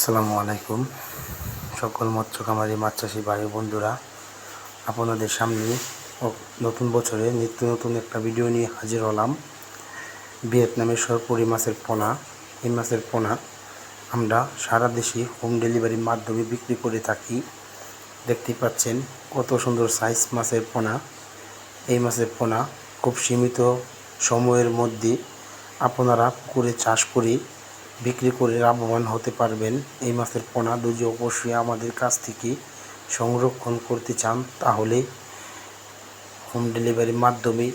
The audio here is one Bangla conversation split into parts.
আসসালামু আলাইকুম। সকল মৎস্য খামারি মাছ চাষি ভাই বন্ধুরা, আপনাদের সামনে নতুন বছরে নিত্য নতুন একটা ভিডিও নিয়ে হাজির হলাম। ভিয়েতনামের সরপুরি মাছের পোনা। এই মাছের পোনা আমরা সারা দেশে হোম ডেলিভারির মাধ্যমে বিক্রি করে থাকি। দেখতে পাচ্ছেন কত সুন্দর সাইজ মাছের পোনা। এই মাছের পোনা খুব সীমিত সময়ের মধ্যে আপনারা পুকুরে চাষ করে বিক্রি করে লাভবান হতে পারবেন। এই মাছের পোনা যদি অবশ্যই আমাদের কাছ থেকে সংরক্ষণ করতে চান তাহলে হোম ডেলিভারির মাধ্যমে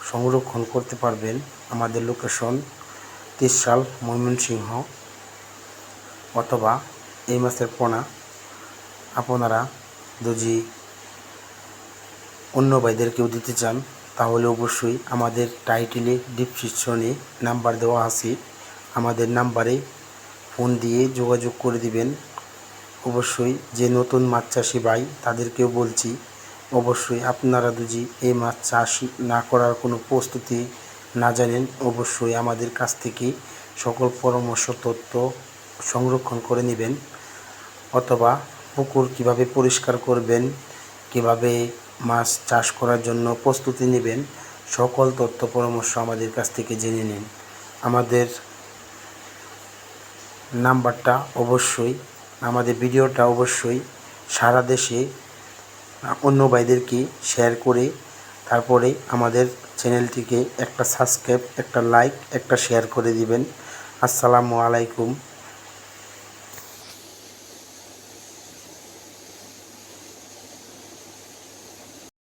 সংরক্ষণ করতে পারবেন। আমাদের লোকেশন ত্রিশাল, ময়মনসিংহ। অথবা এই মাছের পোনা আপনারা যদি অন্য ভাইদেরকেও দিতে চান তাহলে অবশ্যই আমাদের টাইটেলে ডিসক্রিপশনে নাম্বার দেওয়া আছে, আমাদের নাম্বারে ফোন দিয়ে যোগাযোগ করে দিবেন। অবশ্যই যে নতুন মাছ চাষি ভাই তাদেরকেও বলছি, অবশ্যই আপনারা যদি এই মাছ চাষ না করার কোনো প্রস্তুতি না জানেন অবশ্যই আমাদের কাছ থেকে সকল পরামর্শ তথ্য সংরক্ষণ করে নেবেন। অথবা পুকুর কিভাবে পরিষ্কার করবেন, কিভাবে মাছ চাষ করার জন্য প্রস্তুতি নেবেন, সকল তথ্য পরামর্শ আমাদের কাছ থেকে জেনে নিন। আমাদের নাম্বারটা অবশ্যই, আমাদের ভিডিওটা অবশ্যই সারা দেশে অন্য ভাইদেরকে শেয়ার করে তারপরে আমাদের চ্যানেলটিকে একটা সাবস্ক্রাইব, একটা লাইক, একটা শেয়ার করে দিবেন। আসসালামু আলাইকুম।